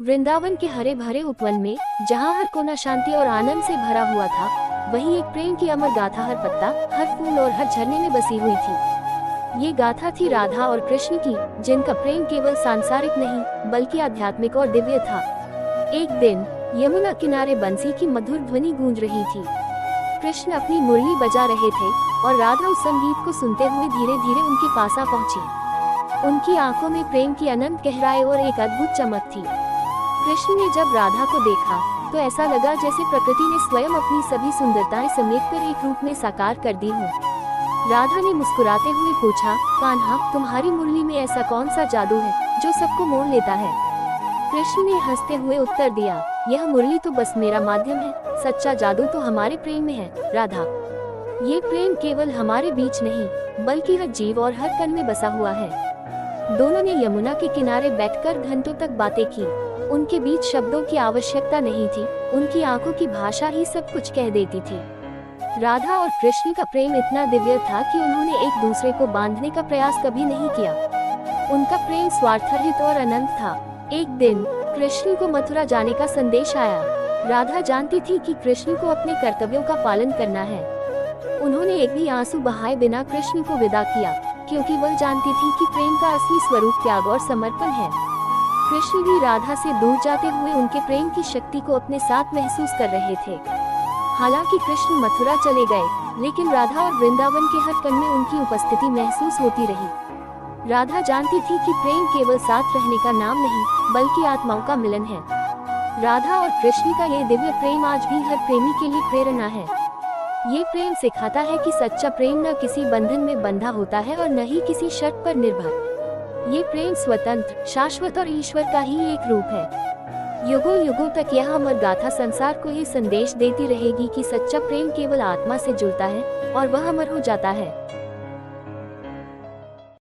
वृंदावन के हरे भरे उपवन में, जहाँ हर कोना शांति और आनंद से भरा हुआ था, वहीं एक प्रेम की अमर गाथा हर पत्ता, हर फूल और हर झरने में बसी हुई थी। ये गाथा थी राधा और कृष्ण की, जिनका प्रेम केवल सांसारिक नहीं बल्कि आध्यात्मिक और दिव्य था। एक दिन यमुना किनारे बंसी की मधुर ध्वनि गूंज रही थी। कृष्ण अपनी मुरली बजा रहे थे और राधा उस संगीत को सुनते हुए धीरे धीरे उनके पास आ पहुंची। उनकी आंखों में प्रेम की अनंत गहराई और एक अद्भुत चमक थी। कृष्ण ने जब राधा को देखा तो ऐसा लगा जैसे प्रकृति ने स्वयं अपनी सभी सुंदरताएं समेटकर एक रूप में साकार कर दी हो। राधा ने मुस्कुराते हुए पूछा, कान्हा, तुम्हारी मुरली में ऐसा कौन सा जादू है जो सबको मोह लेता है? कृष्ण ने हंसते हुए उत्तर दिया, यह मुरली तो बस मेरा माध्यम है, सच्चा जादू तो हमारे प्रेम में है राधा। ये प्रेम केवल हमारे बीच नहीं बल्कि हर जीव और हर कण में बसा हुआ है। दोनों ने यमुना के किनारे बैठकर घंटों तक बातें की। उनके बीच शब्दों की आवश्यकता नहीं थी, उनकी आंखों की भाषा ही सब कुछ कह देती थी। राधा और कृष्ण का प्रेम इतना दिव्य था कि उन्होंने एक दूसरे को बांधने का प्रयास कभी नहीं किया। उनका प्रेम स्वार्थरहित और अनंत था। एक दिन कृष्ण को मथुरा जाने का संदेश आया। राधा जानती थी कि कृष्ण को अपने कर्तव्यों का पालन करना है। उन्होंने एक भी आंसू बहाए बिना कृष्ण को विदा किया, क्योंकि वह जानती थी कि प्रेम का असली स्वरूप त्याग और समर्पण है। कृष्ण भी राधा से दूर जाते हुए उनके प्रेम की शक्ति को अपने साथ महसूस कर रहे थे। हालांकि कृष्ण मथुरा चले गए, लेकिन राधा और वृंदावन के हर कण में उनकी उपस्थिति महसूस होती रही। राधा जानती थी कि प्रेम केवल साथ रहने का नाम नहीं बल्कि आत्माओं का मिलन है। राधा और कृष्ण का ये दिव्य प्रेम आज भी हर प्रेमी के लिए प्रेरणा है। ये प्रेम सिखाता है कि सच्चा प्रेम न किसी बंधन में बंधा होता है और न ही किसी शर्त पर निर्भर। ये प्रेम स्वतंत्र, शाश्वत और ईश्वर का ही एक रूप है। युगों युगों तक यह अमर गाथा संसार को ये संदेश देती रहेगी कि सच्चा प्रेम केवल आत्मा से जुड़ता है और वह अमर हो जाता है।